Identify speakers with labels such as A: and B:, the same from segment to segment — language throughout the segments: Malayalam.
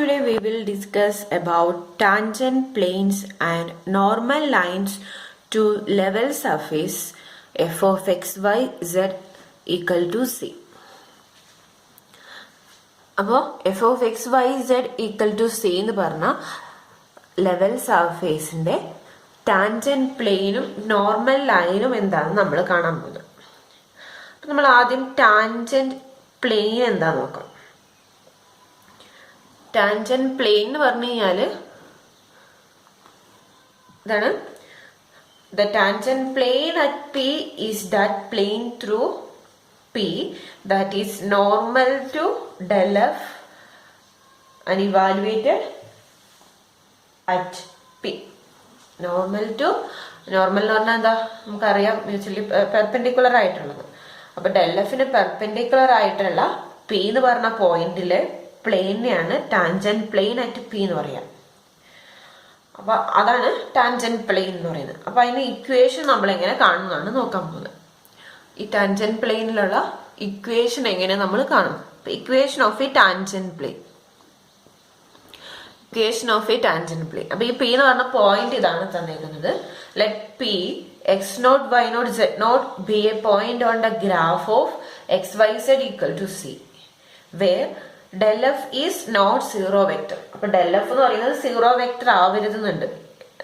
A: today we will discuss about tangent planes and normal lines to level surface f of x, y, z equal to c. അപ്പോൾ F of X Y Z equal to C എന്ന് പറഞ്ഞാൽ ലെവൽ സർഫേസിന്റെ ടാൻജന്റ് പ്ലെയിനും നോർമൽ ലൈനും എന്താണെന്ന് നമ്മൾ കാണാൻ പോകുന്നത്. അപ്പം നമ്മൾ ആദ്യം ടാൻജന്റ് പ്ലെയിൻ എന്താന്ന് നോക്കാം. ടാൻജന്റ് പ്ലെയിൻ എന്ന് പറഞ്ഞു കഴിഞ്ഞാൽ ഇതാണ്. The tangent plane at P is that plane through P that is normal to del F and evaluated at P. Normal എന്ന് പറഞ്ഞാൽ എന്താ നമുക്കറിയാം, മ്യൂച്വലി പെർപെൻഡിക്കുലർ ആയിട്ടുള്ളത്. അപ്പൊ ഡെൽ എഫിന് പെർപെൻഡിക്കുലർ ആയിട്ടുള്ള പി എന്ന് പറഞ്ഞ പോയിന്റിലെ പ്ലെയിനെയാണ് ടാൻജന്റ് പ്ലെയിൻ അറ്റ് പി എന്ന് പറയാം. അപ്പൊ അതാണ് ടാൻജന്റ് പ്ലെയിൻ എന്ന് പറയുന്നത്. അപ്പൊ അതിന്റെ ഇക്വേഷൻ നമ്മൾ എങ്ങനെ കാണുന്നതാണ് നോക്കാൻ പോകുന്നത്. ഈ ടാൻജന്റ് പ്ലെയിനിലുള്ള ഇക്വേഷൻ എങ്ങനെ നമ്മൾ കാണും. Equation of a tangent plane. Equation of a tangent plane. അപ്പൊ ഈ പി എന്ന് പറഞ്ഞ പോയിന്റ് ഇതാണ് തന്നിരിക്കുന്നത്. Let P X naught Y naught Z naught be a point on the graph of X Y Z equal to C where del F is not zero vector. അപ്പൊ ഡെൽ എഫ് എന്ന് പറയുന്നത് സീറോ വെക്ടർ ആവരുതെന്നുണ്ട്.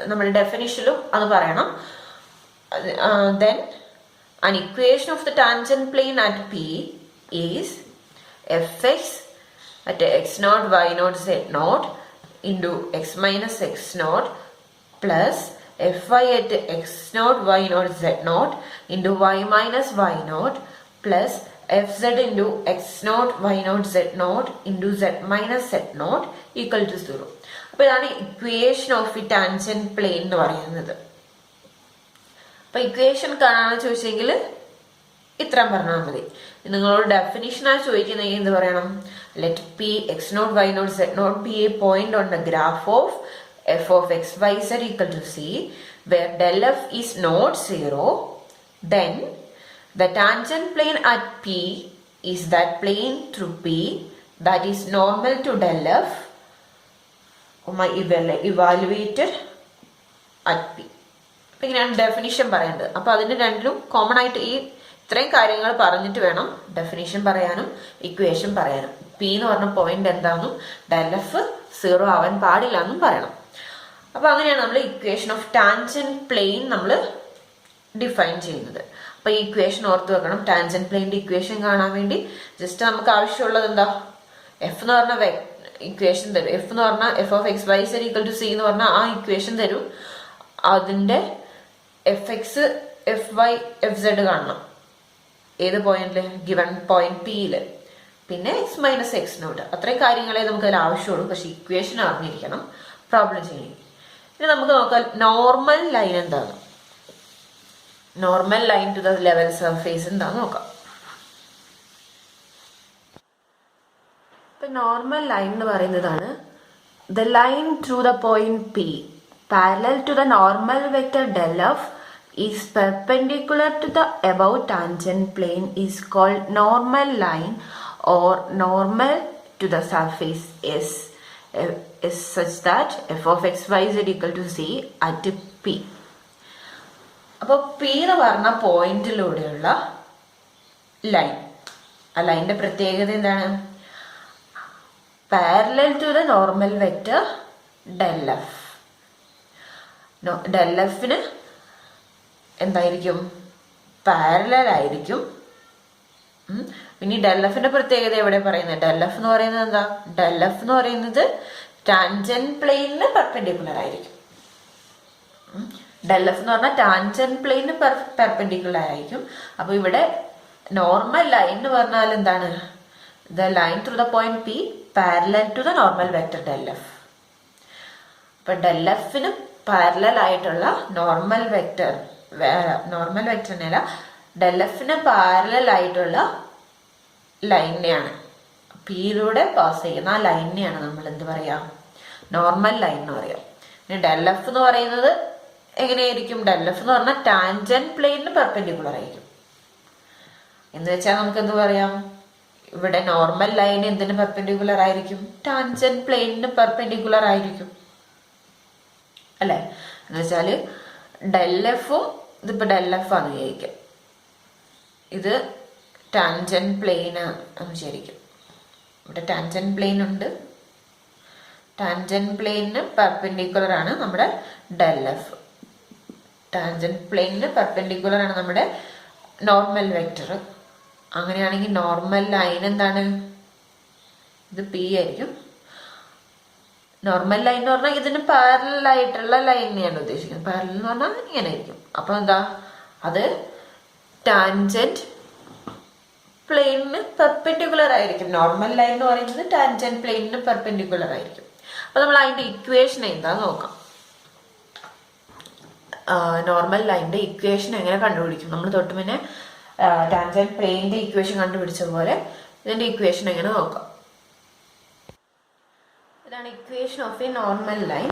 A: നമ്മുടെ ഡെഫിനിഷനിലും അത് പറയണം. Then an equation of the tangent plane at P is fx at x naught y naught z naught into x minus x naught plus fy at x naught y naught z naught into y minus y naught plus fz into x naught y naught z naught into z minus z naught equal to 0. അപ്പോൾ ഇതാണ് ഇക്വേഷൻ ഓഫ് ഈ ടാൻജന്റ് പ്ലെയിൻ എന്ന് പറയുന്നത്. അപ്പൊ ഇക്വേഷൻ കാണാന്ന് ചോദിച്ചെങ്കിൽ ഇത്രയും പറഞ്ഞാൽ മതി. നിങ്ങളോട് ഡെഫിനിഷനാണ് ചോദിക്കുന്നെങ്കിൽ എന്ത് പറയണം? Let P X naught Y naught Z naught be a point on the graph of F of X Y Z equal to C where del F is not zero then the tangent plane at P is that plane through P that is normal to del F evaluated at P. ഇങ്ങനെയാണ് ഡെഫിനിഷൻ പറയേണ്ടത്. അപ്പൊ അതിന് രണ്ടിലും കോമൺ ആയിട്ട് ഈ ഇത്രയും കാര്യങ്ങൾ പറഞ്ഞിട്ട് വേണം ഡെഫിനിഷൻ പറയാനും ഇക്വേഷൻ പറയാനും. പി എന്ന് പറഞ്ഞ പോയിന്റ് എന്താണെന്നും ഡെൽ എഫ് സീറോ ആവാൻ പാടില്ല എന്നും പറയണം. അപ്പൊ അങ്ങനെയാണ് നമ്മൾ ഇക്വേഷൻ ഓഫ് ടാൻജന്റ് പ്ലെയിൻ നമ്മൾ ഡിഫൈൻ ചെയ്യുന്നത്. അപ്പൊ ഈ ഇക്വേഷൻ ഓർത്ത് വെക്കണം. ടാൻജന്റ് പ്ലെയിന്റെ ഇക്വേഷൻ കാണാൻ വേണ്ടി ജസ്റ്റ് നമുക്ക് ആവശ്യമുള്ളത് എന്താ? എഫ് എന്ന് പറഞ്ഞ ഇക്വേഷൻ തരും. എഫ് എന്ന് പറഞ്ഞാൽ F of X Y Z equal to C എന്ന് പറഞ്ഞാൽ ആ ഇക്വേഷൻ തരും. അതിന്റെ F X F Y F Z കാണണം. ഏത് പോയിന്റില്? Given point പിയില്. പിന്നെ എക്സ് മൈനസ് എക്സ് നോട്ട്. അത്രയും കാര്യങ്ങളെ നമുക്ക് അതിൽ ആവശ്യമുള്ളൂ. പക്ഷെ ഇക്വേഷൻ അറിഞ്ഞിരിക്കണം പ്രോബ്ലം ചെയ്യണം. ഇനി നമുക്ക് നോക്കാം നോർമൽ ലൈൻ എന്താണ്. Normal line to the level surface എന്താന്ന് നോക്കാം. ഇപ്പൊ നോർമൽ ലൈൻ എന്ന് പറയുന്നതാണ് the line through the point P parallel to the normal vector del f is perpendicular to the above tangent plane is called normal line or normal to the surface S is such that f of x y z equal to c at P. അപ്പോൾ P എന്ന് പറഞ്ഞ പോയിന്റിലൂടെയുള്ള ലൈൻ, ആ ലൈനിന്റെ പ്രത്യേകത എന്താണ്? Parallel to the normal vector del f. Del എഫിന് എന്തായിരിക്കും? പാരലൽ ആയിരിക്കും. പിന്നെ ഡെൽ എഫിന്റെ പ്രത്യേകത എവിടെ പറയുന്നത്? ഡെൽ എഫ് എന്ന് പറയുന്നത് എന്താ? ഡെൽ എഫ് എന്ന് പറയുന്നത് ടാൻജന്റ് പ്ലെയിനിന് പെർപെൻഡിക്കുലർ ആയിരിക്കും. ഡെൽ എഫ് എന്ന് പറഞ്ഞാൽ ടാൻജന്റ് പ്ലെയിനിന് പെർപെൻഡിക്കുലർ ആയിരിക്കും. അപ്പൊ ഇവിടെ നോർമൽ ലൈൻ എന്ന് പറഞ്ഞാൽ എന്താണ്? The line through the point P parallel to the normal vector del F. അപ്പൊ ഡെൽ എഫിന് പാരലൽ ആയിട്ടുള്ള നോർമൽ വെക്ടറിനല്ല, ഡെൽ എഫിന് പാരലൽ ആയിട്ടുള്ള ലൈനെയാണ്, പിയിലൂടെ പാസ് ചെയ്യുന്ന ആ ലൈനെയാണ് നമ്മൾ എന്ത് പറയാ? നോർമൽ ലൈൻ എന്ന് പറയാം. ഇനി ഡെൽ എഫ് എന്ന് പറയുന്നത് എങ്ങനെയായിരിക്കും? ഡെൽ എഫ് എന്ന് പറഞ്ഞാൽ ടാൻജന്റ് പ്ലെയിനിന് പെർപെൻഡിക്കുലർ ആയിരിക്കും. എന്ന് വെച്ചാൽ നമുക്ക് എന്ത് പറയാം? ഇവിടെ നോർമൽ ലൈൻ എന്തിന് പെർപെൻഡിക്കുലർ ആയിരിക്കും? ടാൻജന്റ് പ്ലെയിനിന് പെർപെൻഡിക്കുലർ ആയിരിക്കും അല്ലെ? എന്ന് വെച്ചാല് ഡെൽഎഫും ഇതിപ്പോ ഡെൽഎഫ് ആണ് വിചാരിക്കും, ഇത് ടാൻജന്റ് പ്ലെയിന് എന്ന് വിചാരിക്കും. ഇവിടെ ടാൻജന്റ് പ്ലെയിൻ ഉണ്ട്, ടാൻജന്റ് പ്ലെയിനിന് പെർപെൻഡിക്കുലർ ആണ് നമ്മുടെ ഡെൽഎഫ്. ടാൻജന്റ് പ്ലെയിനിന് പെർപെൻഡിക്കുലർ ആണ് നമ്മുടെ നോർമൽ വെക്ടർ. അങ്ങനെയാണെങ്കിൽ നോർമൽ ലൈൻ എന്താണ്? ഇത് പി ആയിരിക്കും. നോർമൽ ലൈൻ എന്ന് പറഞ്ഞാൽ ഇതിന് പാരലൽ ആയിട്ടുള്ള ലൈനെയാണ് ഉദ്ദേശിക്കുന്നത്. പാരലൽ എന്ന് പറഞ്ഞാൽ ഇങ്ങനെ ആയിരിക്കും. അപ്പൊ എന്താ? അത് ടാൻജന്റ് പ്ലെയിനിന് പെർപെൻഡിക്കുലർ ആയിരിക്കും. നോർമൽ ലൈൻ എന്ന് പറയുന്നത് ടാൻജന്റ് പ്ലെയിനിന് പെർപെൻഡിക്കുലർ ആയിരിക്കും. അപ്പൊ നമ്മൾ അതിന്റെ ഇക്വേഷൻ എന്താന്ന് നോക്കാം. നോർമൽ ലൈനിന്റെ ഇക്വേഷൻ എങ്ങനെ കണ്ടുപിടിക്കും? നമ്മൾ തൊട്ട് പിന്നെ ടാൻജന്റ് പ്ലെയിനിന്റെ ഇക്വേഷൻ കണ്ടുപിടിച്ചതുപോലെ ഇതിന്റെ ഇക്വേഷൻ എങ്ങനെ നോക്കാം. ഇതാണ് equation of a normal line.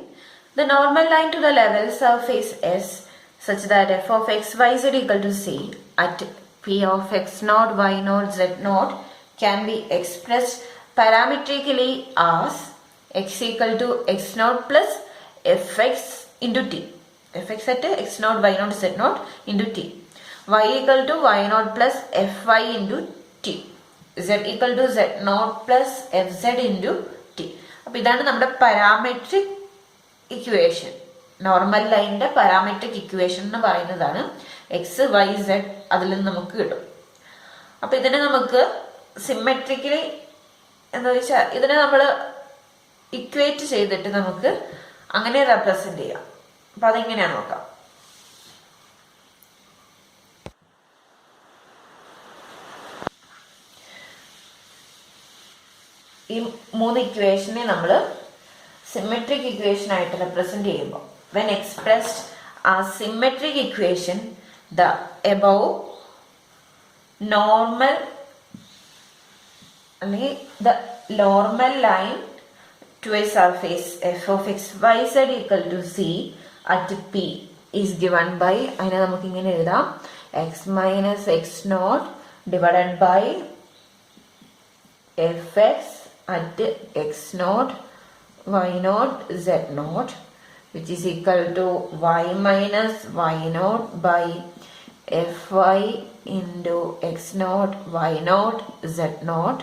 A: The normal line to the level surface S such that f of x y z equal to c at p of x naught y naught z naught can be expressed parametrically as x equal to x naught plus fx into t. fx at x naught y naught z naught into t. y equal to y naught plus fy into t. z equal to z naught plus fz into t. അപ്പൊ ഇതാണ് നമ്മുടെ പാരാമെട്രിക് ഇക്വേഷൻ. നോർമൽ ലൈനിന്റെ പാരാമെട്രിക് ഇക്വേഷൻ എന്ന് പറയുന്നതാണ് എക്സ് വൈ സെഡ്. അതിൽ നിന്ന് നമുക്ക് കിട്ടും. അപ്പൊ ഇതിനെ നമുക്ക് സിമെട്രിക്കലി എന്താ വെച്ചാൽ ഇതിനെ നമ്മൾ ഇക്വേറ്റ് ചെയ്തിട്ട് നമുക്ക് അങ്ങനെ റെപ്രസെന്റ് ചെയ്യാം. അപ്പൊ അതെങ്ങനെയാ നോക്കാം. ഈ മൂന്ന് ഇക്വേഷനെ നമ്മൾ സിമെട്രിക് ഇക്വേഷൻ ആയിട്ട് റെപ്രസെന്റ് ചെയ്യുമ്പോൾ when expressed as symmetric equation, the above normal the normal line to a surface f of x y z equal to c at p is given by അതിനെ നമുക്ക് ഇങ്ങനെ എഴുതാം x minus x naught divided by fx at x naught y naught z naught which is equal to y minus y naught by fy into x naught y naught z naught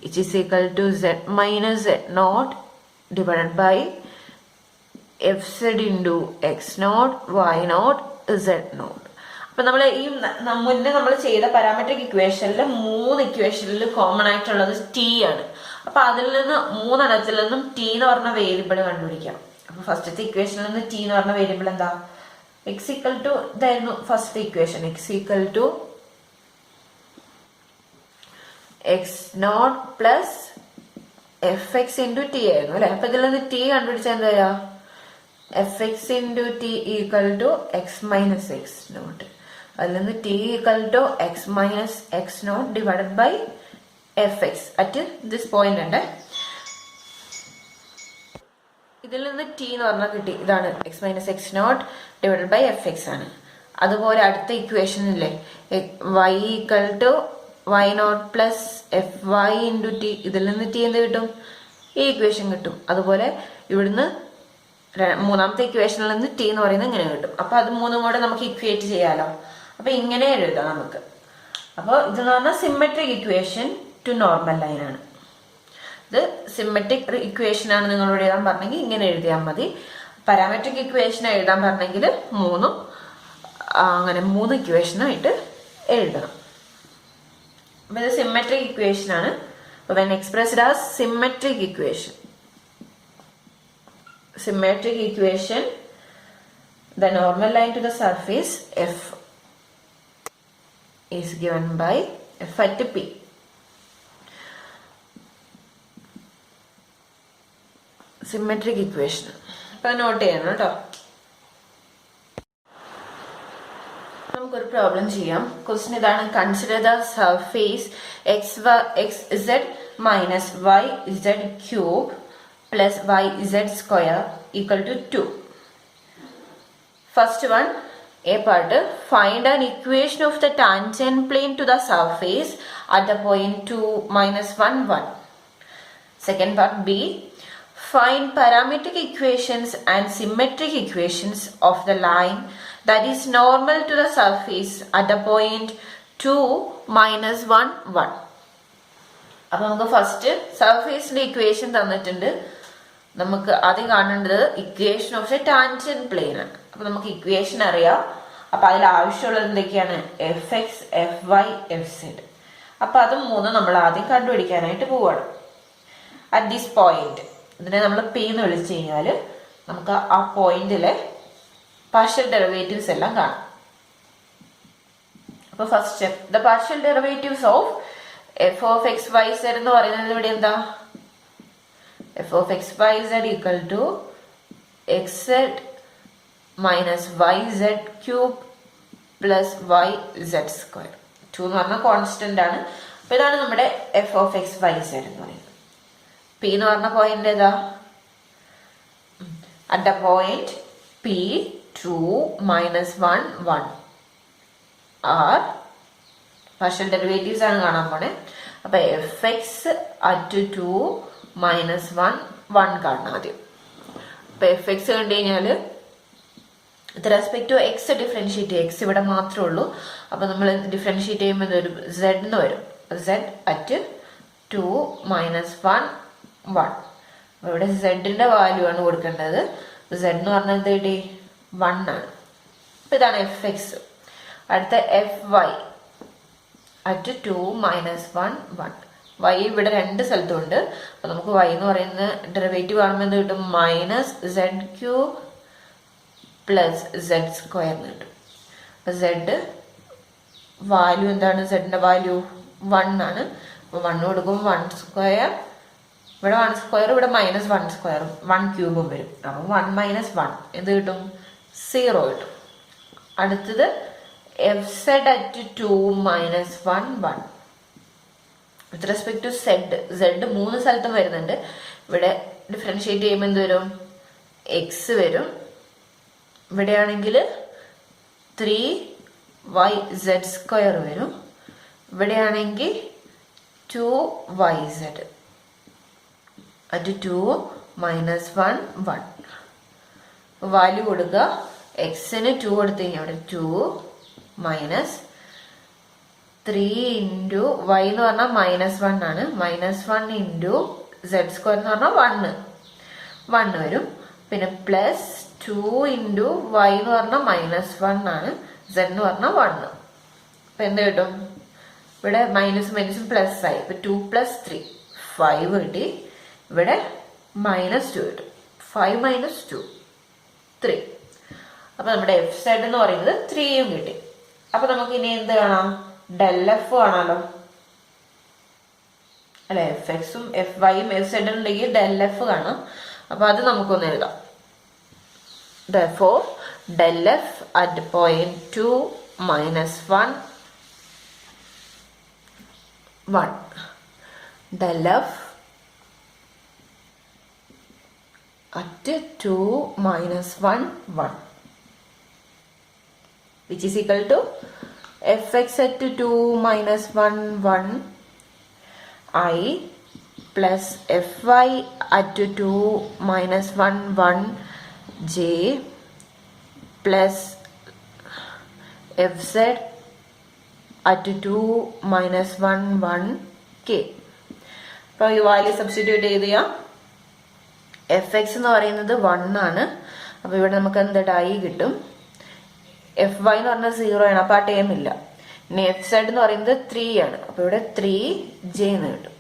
A: which is equal to z minus z naught divided by fz into x naught y naught z naught. അപ്പൊ നമ്മൾ ഈ മുന്നേ നമ്മൾ ചെയ്ത പാരാമെട്രിക് ഇക്വേഷനിൽ മൂന്ന് ഇക്വേഷനിൽ കോമൺ ആയിട്ടുള്ളത് ടി ആണ്. അപ്പൊ അതിൽ നിന്ന് മൂന്നെണ്ണത്തിൽ നിന്നും ടി എന്ന് പറഞ്ഞ വേരിയബിൾ കണ്ടുപിടിക്കാം. അപ്പൊ ഫസ്റ്റത്തെ ഇക്വേഷനിൽ നിന്ന് ടി എന്ന് പറഞ്ഞ വേരിയബിൾ എന്താ? എക്സ് ഈക്വൽ ടു ഇതായിരുന്നു first equation. X equal to X naught plus F X into T ആയിരുന്നു അല്ലെ. അപ്പൊ ഇതിൽ നിന്ന് ടി കണ്ടുപിടിച്ചാൽ എന്താ ചെയ്യാ? F X into T equal to X minus X naught. അതിൽ നിന്ന് T equal to X minus X naught divided by F X at this point ഉണ്ട്. ഇതിൽ നിന്ന് ടി എന്ന് പറഞ്ഞാൽ കിട്ടി. ഇതാണ് X minus X naught divided by F X ആണ്. അതുപോലെ അടുത്ത ഇക്വേഷനില്ലേ Y equal to Y naught plus F Y into T. ഇതിൽ നിന്ന് ടി എന്ത് കിട്ടും? ഈ ഇക്വേഷൻ കിട്ടും. അതുപോലെ ഇവിടുന്ന് മൂന്നാമത്തെ ഇക്വേഷനിൽ നിന്ന് ടി എന്ന് പറയുന്നത് ഇങ്ങനെ കിട്ടും. അപ്പൊ അത് മൂന്നും കൂടെ നമുക്ക് ഇക്വേറ്റ് ചെയ്യാലോ. അപ്പൊ ഇങ്ങനെ എഴുതാം നമുക്ക്. അപ്പോൾ ഇതെന്ന് പറഞ്ഞാൽ symmetric equation two normal line ആണ്. ഇത് സിമെട്രിക് ഇക്വേഷൻ ആണ് നിങ്ങളോട് എഴുതാൻ പറഞ്ഞെങ്കിൽ ഇങ്ങനെ എഴുതിയാൽ മതി. പാരാമെട്രിക് ഇക്വേഷൻ എഴുതാൻ പറഞ്ഞെങ്കിൽ അങ്ങനെ മൂന്ന് ഇക്വേഷനായിട്ട് എഴുതണം. അപ്പൊ ഇത് സിമെട്രിക് ഇക്വേഷൻ ആണ്. when expressed as symmetric equation, the normal line to the surface f is given by f at p. Symmetric equation അപ്പൊ നോട്ട് ചെയ്യണം കേട്ടോ. നമുക്കൊരു പ്രോബ്ലം ചെയ്യാം. ക്വസ്റ്റ്യൻ ഇതാണ്. Consider the surface X Z minus Y Z cube plus Y Z square equal to 2. First one A part, find an equation of the tangent plane to the surface at the point 2, minus 1, 1. Second part, B, find parametric equations and symmetric equations of the line that is normal to the surface at the point 2, minus 1, 1. അപ്പോൾ നമുക്ക് ഫസ്റ്റ് സർഫേസിന്റെ ഇക്വേഷൻ തന്നിട്ടുണ്ട്. നമുക്ക് ആദ്യം കാണേണ്ടത് equation of a tangent plane ആണ്. അപ്പൊ നമുക്ക് ഇക്വേഷൻ അറിയാം. അപ്പൊ അതിൽ ആവശ്യമുള്ളത് എന്തൊക്കെയാണ്? F X, F Y, F Z. അപ്പൊ അത് മൂന്നും നമ്മൾ ആദ്യം കണ്ടുപിടിക്കാനായിട്ട് പോവാണ്. അറ്റ് ദിസ് പോയിന്റ്, ഇതിനെ നമ്മൾ പി എന്ന് വിളിച്ചു കഴിഞ്ഞാൽ നമുക്ക് ആ പോയിന്റിലെ പാർഷ്യൽ ഡെറിവേറ്റീവ്സ് എല്ലാം കാണാം. അപ്പൊ first step, the partial derivatives of F of X Y Z എന്ന് പറയുന്നത് ഇവിടെ എന്താ? F of X Y Z equal to X Z minus Y Z cube plus Y Z square. 2 എന്ന് പറഞ്ഞാൽ കോൺസ്റ്റന്റ് ആണ്. അപ്പൊ ഇതാണ് നമ്മുടെ F of X Y Z എന്ന് പറയുന്നത്. പി എന്ന് പറഞ്ഞ പോയിന്റ് ഏതാ? At the point P 2, minus 1, 1 are partial derivatives ആണ് കാണാൻ പോണേ. അപ്പൊ എഫ് എക്സ് അറ്റ് 2, minus 1, 1 കാണണം ആദ്യം. അപ്പൊ എഫ് എക്സ് കണ്ടു കഴിഞ്ഞാല് with respect to X differentiate ചെയ്യും. എക്സ് ഇവിടെ മാത്രമേ ഉള്ളൂ. അപ്പൊ നമ്മൾ ഡിഫറൻഷിയേറ്റ് ചെയ്യുമ്പോൾ വരും സെഡ് എന്ന് വരും. Z at 2, minus 1, 1. അപ്പൊ ഇവിടെ സെഡിന്റെ വാല്യൂ ആണ് കൊടുക്കേണ്ടത്. സെഡ് എന്ന് പറഞ്ഞാൽ എന്ത് കിട്ടി? 1 ആണ്. അപ്പൊ ഇതാണ് എഫ് എക്സ്. അടുത്ത F Y at 2, minus 1, 1. Y ഇവിടെ രണ്ട് സ്ഥലത്തുണ്ട്. അപ്പൊ നമുക്ക് വൈ എന്ന് പറയുന്ന ഡെറിവേറ്റീവ് കാണുമ്പോൾ എന്ത് കിട്ടും? Minus Z cube plus Z square എന്ന് കിട്ടും. അപ്പൊ സെഡ് വാല്യൂ എന്താണ്? സെഡിന്റെ വാല്യൂ 1 ആണ്. അപ്പൊ 1 കൊടുക്കും 1 സ്ക്വയർ, ഇവിടെ 1 സ്ക്വയർ, ഇവിടെ മൈനസ് 1 സ്ക്വയറും 1 ക്യൂബും വരും. അപ്പൊ 1 minus 1 എന്ത് കിട്ടും? 0 കിട്ടും. അടുത്തത് F Z at 2, minus 1, 1. With respect to Z, Z 3 സ്ഥലത്തും വരുന്നുണ്ട്. ഇവിടെ ഡിഫറൻഷിയേറ്റ് ചെയ്യുമ്പോൾ എന്ത് വരും? എക്സ് വരും. ഇവിടെയാണെങ്കിൽ 3y z സ്ക്വയർ വരും. ഇവിടെയാണെങ്കിൽ 2yz അറ്റ് 2, minus 1, 1. വാല്യൂ കൊടുക്കുക. എക്സിന് 2 കൊടുത്തു കഴിഞ്ഞാൽ ഇവിടെ 2 മൈനസ് 3 ഇൻറ്റു വൈ എന്ന് പറഞ്ഞാൽ -1 ആണ്. -1 ഇൻറ്റു സെഡ് സ്ക്വയർ എന്ന് പറഞ്ഞാൽ 1 വരും. പിന്നെ പ്ലസ് 2 ഇൻറ്റു വൈ എന്ന് പറഞ്ഞാൽ -1 ആണ്. സെഡ് എന്ന് പറഞ്ഞാൽ 1. അപ്പൊ എന്ത് കിട്ടും? ഇവിടെ മൈനസ് മൈനസും പ്ലസ് ആയി. ഇപ്പൊ 2 + 3 5 കിട്ടി. ഇവിടെ -2 കിട്ടും. 5 - 2 3. അപ്പൊ നമ്മുടെ എഫ് സെഡ് എന്ന് പറയുന്നത് 3യും കിട്ടി. അപ്പൊ നമുക്ക് ഇനി എന്ത് കാണാം? ഡെൽ എഫ് കാണാലോ അല്ലെ? എഫ് എക്സും എഫ് വൈയും എഫ് സെഡും ഉണ്ടെങ്കിൽ ഡെൽ എഫ് കാണാം. അപ്പൊ അത് നമുക്കൊന്ന് എഴുതാം. Therefore, del f at point 2, minus 1, 1. Del f at 2, minus 1, 1. Which is equal to fx at 2, minus 1, 1 I plus fy at 2, minus 1, 1 j plus fz at 2, minus 1, 1 k. അപ്പോൾ ഈ വാല്യൂ സബ്സ്റ്റിറ്റ്യൂട്ട് ചെയ്ത് ചെയ്യാം. എഫ് എക്സ് എന്ന് പറയുന്നത് 1 ആണ്. അപ്പോൾ ഇവിടെ നമുക്ക് എന്താ ഐ കിട്ടും. എഫ് വൈ എന്ന് പറഞ്ഞാൽ 0 ആണ്. അപ്പോൾ ആ ടേം ഇല്ല. ഇനി എഫ് സെഡ് എന്ന് പറയുന്നത് 3 ആണ്. അപ്പോൾ ഇവിടെ 3j എന്ന് കിട്ടും.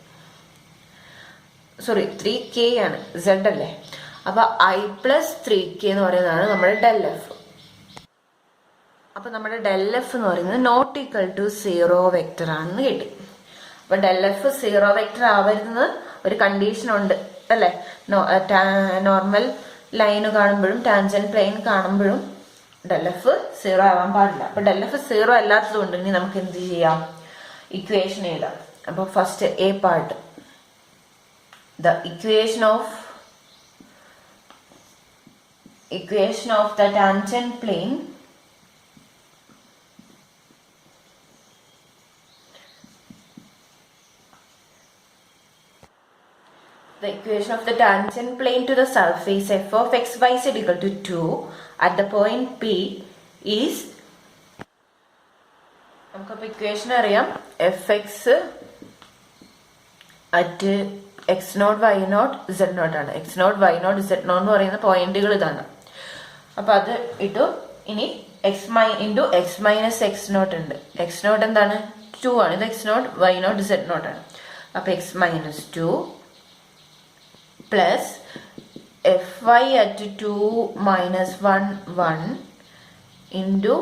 A: സോറി 3k ആണ്. സെഡ് അല്ലേ? അപ്പൊ ഐ പ്ലസ് 3k എന്ന് പറയുന്നതാണ് നമ്മുടെ ഡെൽ എഫ്. അപ്പൊ നമ്മുടെ ഡെൽ എഫ് എന്ന് പറയുന്നത് നോട്ട് ഈക്വൽ ടു 0 വെക്ടർ ആണെന്ന് കിട്ടി. അപ്പൊ ഡെൽ എഫ് 0 വെക്ടർ ആവരുന്നത് ഒരു കണ്ടീഷൻ ഉണ്ട് അല്ലെ? നോർമൽ ലൈൻ കാണുമ്പോഴും ടാൻജന്റ് പ്ലെയിൻ കാണുമ്പോഴും ഡെൽ എഫ് 0 ആവാൻ പാടില്ല. അപ്പൊ ഡെൽ എഫ് 0 അല്ലാത്തത് കൊണ്ട് ഇനി നമുക്ക് എന്ത് ചെയ്യാം? ഇക്വേഷൻ എഴുതാം. അപ്പൊ first A part, the equation of the tangent plane The equation of the tangent plane to the surface f of x y z equal to 2 at the point P is, നമുക്കപ്പോൾ ഇക്വേഷൻ അറിയാം, F X at X naught Y naught Z naught ആണ്. X naught Y naught Z naught എന്ന് പറയുന്ന പോയിന്റുകൾ ഇതാണ്. അപ്പൊ അത് ഇട്ടു. ഇനി into X minus X naught ഉണ്ട്. എക്സ് നോട്ട് എന്താണ്? 2 ആണ്. ഇത് X naught Y naught Z naught ആണ്. അപ്പൊ X minus 2 plus F Y at 2 minus 1 1 into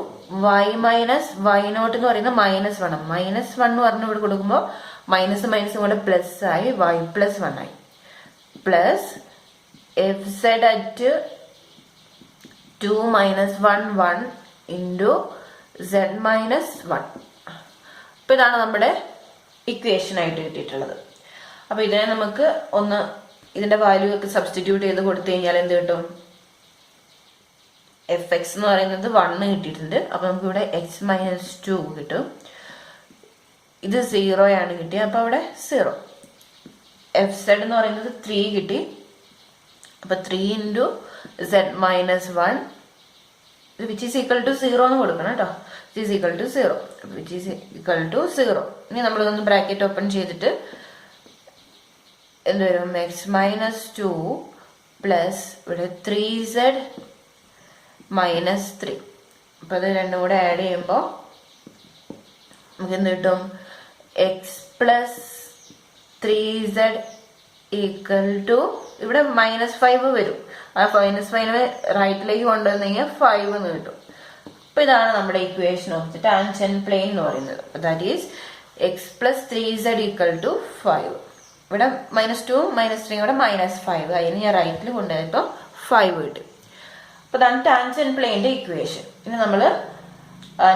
A: Y minus Y naught എന്ന് പറയുന്നത് -1 ആണ്. -1 എന്ന് പറഞ്ഞ് ഇവിടെ കൊടുക്കുമ്പോൾ മൈനസ് മൈനസും കൂടെ പ്ലസ് ആയി വൈ പ്ലസ് 1 ആയി. Plus F Z at 2 minus 1 1 into Z minus 1. അപ്പൊ ഇതാണ് നമ്മുടെ ഇക്വേഷൻ ആയിട്ട് കിട്ടിയിട്ടുള്ളത്. അപ്പൊ ഇതിനെ നമുക്ക് ഒന്ന് ഇതിന്റെ വാല്യൂ ഒക്കെ സബ്സ്റ്റിറ്റ്യൂട്ട് ചെയ്ത് കൊടുത്തു കഴിഞ്ഞാൽ എന്ത് കിട്ടും? എഫ് എക്സ് എന്ന് പറയുന്നത് 1 കിട്ടിയിട്ടുണ്ട്. അപ്പൊ നമുക്ക് ഇവിടെ എക്സ് മൈനസ് 2 കിട്ടും. ഇത് 0 ആണ് കിട്ടിയത്. അപ്പൊ അവിടെ 0. എഫ് സെഡ് എന്ന് പറയുന്നത് 3 കിട്ടി. അപ്പൊ 3 into Z minus 1 which is equal to 0 എന്ന് കൊടുക്കണം കേട്ടോ. Which is equal to 0. Which is equal to 0. ഇനി നമ്മളിതൊന്ന് ബ്രാക്കറ്റ് ഓപ്പൺ ചെയ്തിട്ട് എന്ത് വരും? എക്സ് മൈനസ് 2 പ്ലസ് ഇവിടെ 3z മൈനസ് 3. അപ്പൊ അത് രണ്ടും കൂടെ ആഡ് ചെയ്യുമ്പോൾ നമുക്ക് എന്ത് കിട്ടും? X plus 3z equal to ഇവിടെ -5 വരും. ആ -5 റൈറ്റിലേക്ക് കൊണ്ടുവന്നു കഴിഞ്ഞാൽ 5 എന്ന് കിട്ടും. അപ്പൊ ഇതാണ് നമ്മുടെ equation of the tangent plane എന്ന് പറയുന്നത്. That is X plus 3z equal to 5. ഇവിടെ -2 -3 കൂടെ -5. അതിന് ഞാൻ റൈറ്റിൽ കൊണ്ടുപോയപ്പോൾ 5 കിട്ടും. അപ്പൊ ഇതാണ് ടാൻജന്റ് പ്ലെയിന്റെ ഇക്വേഷൻ. ഇനി നമ്മൾ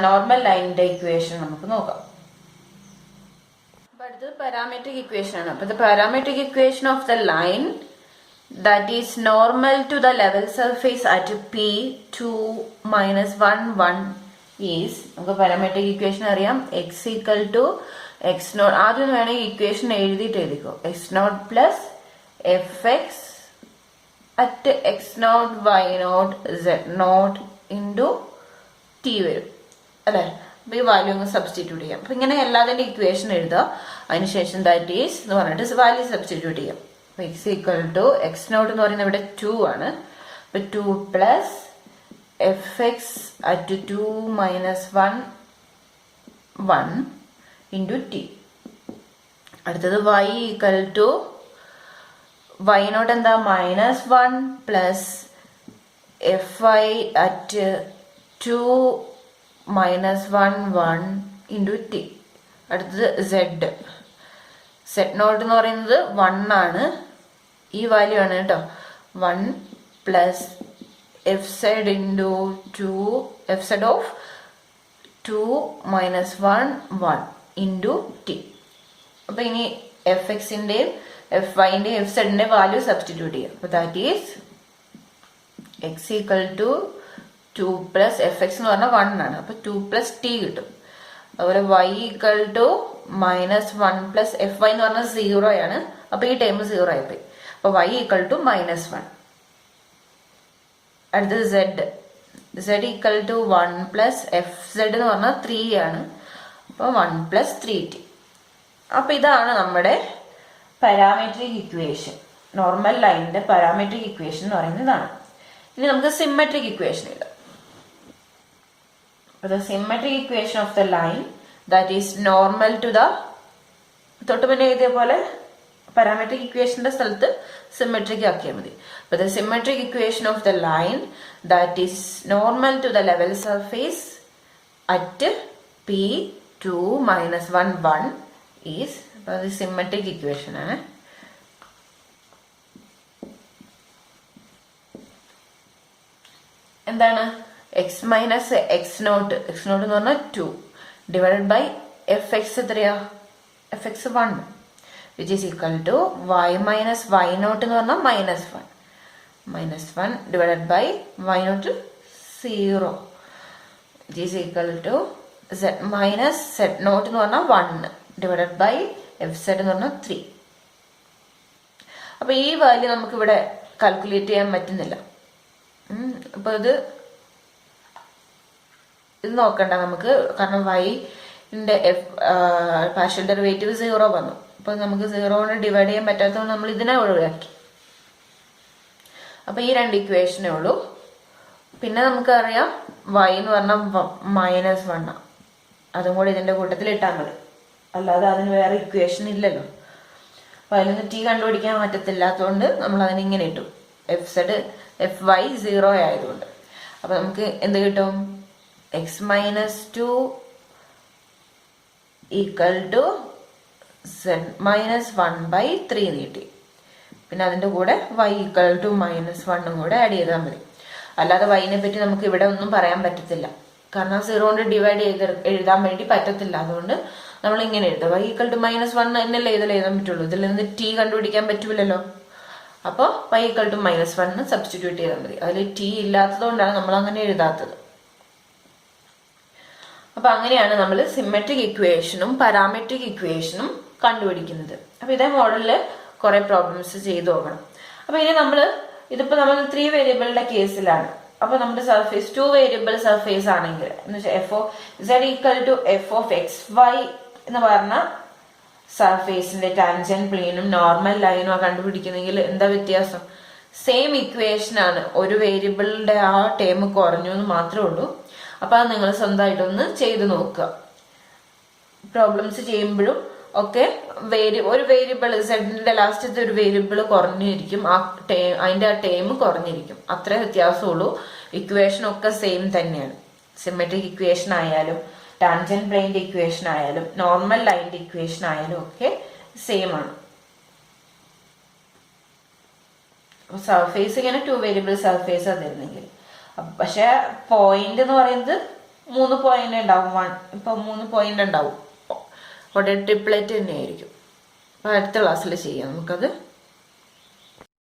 A: നോർമൽ ലൈനിന്റെ ഇക്വേഷൻ നമുക്ക് നോക്കാം. അപ്പൊ അടുത്തത് പാരാമെട്രിക് ഇക്വേഷൻ ആണ്. അപ്പൊ parametric equation of the line that is normal to the level surface at P 2 minus 1 1 is, നമുക്ക് പാരാമെട്രിക് ഇക്വേഷൻ അറിയാം, X equal to X naught. ആദ്യം വേണമെങ്കിൽ ഇക്വേഷൻ എഴുതിയിട്ട് എഴുതിക്കോ. X naught plus F X at X naught Y naught Z naught into T വരും അല്ലെ. അപ്പൊ ഈ വാല്യൂ ഒന്ന് സബ്സ്റ്റിറ്റ്യൂട്ട് ചെയ്യാം. അപ്പൊ ഇങ്ങനെ എല്ലാതിന്റെ ഇക്വേഷൻ എഴുതുക. അതിനുശേഷം ദാറ്റ് ഈസ് എന്ന് പറഞ്ഞിട്ട് വാല്യൂ സബ്സ്റ്റിറ്റ്യൂട്ട് ചെയ്യാം. അപ്പൊ X equal to X naught എന്ന് പറയുന്നത് ഇവിടെ 2 ആണ്. അപ്പൊ 2 plus F X at 2 minus 1 1 into T. അടുത്തത് Y equal to Y naught എന്താ? -1 plus F Y at 2 minus 1 1 into T. അടുത്തത് സെഡ്. സെഡ് നോട്ട് എന്ന് പറയുന്നത് 1 ആണ്. ഈ വാല്യൂ ആണ് കേട്ടോ. 1 plus F Z into 2 F Z of 2 minus 1 1 into T. അപ്പൊ ഇനി എഫ് എക്സിന്റെയും എഫ് വൈന്റെയും എഫ് സെഡിന്റെ വാല്യൂ സബ്സ്റ്റിറ്റ്യൂട്ട് ചെയ്യാം. അപ്പൊ that is X equal to 2 plus F X എന്ന് പറഞ്ഞാൽ 1 ആണ്. അപ്പൊ 2 പ്ലസ് ടി കിട്ടും. അതുപോലെ Y equal to -1 plus F Y എന്ന് പറഞ്ഞാൽ 0 ആണ്. അപ്പൊ ഈ ടൈം 0 ആയിപ്പോയി. അപ്പൊ വൈ ഈക്വൽ ടു -1. അടുത്തത് Z. Z equal to 1 plus F Z എന്ന് പറഞ്ഞാൽ 3 ആണ്. അപ്പൊ 1 പ്ലസ് 3t. അപ്പൊ ഇതാണ് നമ്മുടെ പാരാമെട്രിക് ഇക്വേഷൻ. നോർമൽ ലൈനിന്റെ പാരാമെട്രിക് ഇക്വേഷൻ എന്ന് പറയുന്നത് ഇതാണ്. ഇനി നമുക്ക് സിമെട്രിക് ഇക്വേഷൻ എഴുതാം. The symmetric equation of the line that is normal to the തൊട്ട് പിന്നെ എഴുതിയ പോലെ പാരാമെട്രിക് ഇക്വേഷന്റെ സ്ഥലത്ത് സിമെട്രിക് ആക്കിയാൽ മതി. But the symmetric equation of the line that is normal to the level surface at P 2 minus 1 1 is, the symmetric equation ആണ്. എന്താണ്? എക്സ് മൈനസ് എക്സ് നോട്ട് എന്ന് പറഞ്ഞാൽ 2 ഡിവൈഡഡ് ബൈ എഫ് എക്സ് എത്രയാ? F X 1 which is equal to Y minus Y naught എന്ന് പറഞ്ഞാൽ -1 divided by Y naught 0 which is equal to Z minus Z naught എന്ന് പറഞ്ഞാൽ 1 ഡിവൈഡഡ് ബൈ എഫ് സെഡ് എന്ന് പറഞ്ഞാൽ 3. അപ്പൊ ഈ വാല്യൂ നമുക്ക് ഇവിടെ കാൽക്കുലേറ്റ് ചെയ്യാൻ പറ്റുന്നില്ല. അപ്പൊ ഇത് നോക്കണ്ട നമുക്ക്, കാരണം y-ന്റെ പാർഷ്യൽ ഡെറിവേറ്റീവ് 0 വന്നു. അപ്പൊ നമുക്ക് 0 കൊണ്ട് ഡിവൈഡ് ചെയ്യാൻ പറ്റാത്തതുകൊണ്ട് നമ്മൾ ഇതിനെ ഒഴിവാക്കി. അപ്പൊ ഈ 2 ഇക്വേഷനേ ഉള്ളൂ. പിന്നെ നമുക്കറിയാം y എന്ന് പറഞ്ഞാൽ -1, അതും കൂടി ഇതിന്റെ കൂട്ടത്തിൽ ഇട്ടാൽ മതി, അല്ലാതെ അതിന് വേറെ ഇക്വേഷൻ ഇല്ലല്ലോ. അപ്പൊ അതിൽ നിന്ന് t കണ്ടുപിടിക്കാൻ പറ്റത്തില്ലാത്തതുകൊണ്ട് നമ്മൾ അതിന് ഇങ്ങനെ ഇട്ടു, fy 0 ആയതുകൊണ്ട്. അപ്പൊ നമുക്ക് എന്ത് കിട്ടും? x-2 ഈക്വൽ ടു z-1/3 നീട്ടി. പിന്നെ അതിന്റെ കൂടെ y ഈക്വൽ ടു -1 കൂടെ ആഡ് ചെയ്താൽ മതി. അല്ലാതെ y-നെ പറ്റി നമുക്ക് ഇവിടെ ഒന്നും പറയാൻ പറ്റത്തില്ല, കാരണം 0 കൊണ്ട് ഡിവൈഡ് ചെയ്ത് എഴുതാൻ വേണ്ടി പറ്റത്തില്ല. അതുകൊണ്ട് നമ്മൾ ഇങ്ങനെ എഴുതും, y ഈക്വൽ ടു -1 എന്നല്ലേ ഇതിൽ എഴുതാൻ പറ്റുള്ളൂ. ഇതിൽ നിന്ന് t കണ്ടുപിടിക്കാൻ പറ്റൂലല്ലോ. അപ്പോൾ y ഈക്വൽ ടു -1 സബ്സ്റ്റിറ്റ്യൂട്ട് ചെയ്താൽ മതി. അതിൽ t ഇല്ലാത്തത് കൊണ്ടാണ് നമ്മൾ അങ്ങനെ എഴുതാത്തത്. അപ്പൊ അങ്ങനെയാണ് നമ്മൾ സിമെട്രിക് ഇക്വേഷനും പാരാമെട്രിക് ഇക്വേഷനും കണ്ടുപിടിക്കുന്നത്. അപ്പൊ ഇതേ മോഡലില് കുറെ പ്രോബ്ലംസ് ചെയ്തു നോക്കണം. അപ്പൊ ഇനി ഇതിപ്പോ നമ്മൾ 3 വേരിയബിളിന്റെ കേസിലാണ്. അപ്പൊ നമ്മുടെ സർഫേസ് 2 വേരിയബിൾ സർഫേസ് ആണെങ്കിൽ എന്ന് വെച്ചാൽ f(z) ഈക്വൽ ടു f(xy) എന്ന് പറഞ്ഞ സർഫേസിന്റെ ടാൻജന്റ് പ്ലെയിനും നോർമൽ ലൈനും കണ്ടുപിടിക്കുന്നെങ്കിൽ എന്താ വ്യത്യാസം? സെയിം ഇക്വേഷൻ ആണ്, ഒരു വേരിയബിളിന്റെ ആ ടേം കുറഞ്ഞു എന്ന് മാത്രമേ ഉള്ളൂ. അപ്പൊ അത് നിങ്ങൾ സ്വന്തമായിട്ടൊന്ന് ചെയ്ത് നോക്കുക. പ്രോബ്ലംസ് ചെയ്യുമ്പോഴും ഒക്കെ ഒരു വേരിയബിൾ സെഡിന്റെ ലാസ്റ്റത്തെ ഒരു വേരിയബിൾ കുറഞ്ഞിരിക്കും, അതിന്റെ ആ ടേം കുറഞ്ഞിരിക്കും, അത്രേ വ്യത്യാസമുള്ളൂ. ഇക്വേഷൻ ഒക്കെ സെയിം തന്നെയാണ്. സിമെട്രിക് ഇക്വേഷൻ ആയാലും ടാൻജന്റ് പ്ലെയിന്റെ ഇക്വേഷൻ ആയാലും നോർമൽ ലൈനിന്റെ ഇക്വേഷൻ ആയാലും ഒക്കെ സെയിം ആണ്. സർഫേസ് ഇങ്ങനെ 2 വേരിയബിൾ സർഫേസ് തരുന്നെങ്കിൽ, പക്ഷെ പോയിന്റ് എന്ന് പറയുന്നത് 3 പോയിന്റ് ഉണ്ടാവും. ഇപ്പൊ 3 പോയിന്റ് ഉണ്ടാവും. അവിടെ ട്രിപ്ലെറ്റ് തന്നെയായിരിക്കും. അപ്പൊ അടുത്ത ക്ലാസ്സിൽ ചെയ്യാം നമുക്കത്.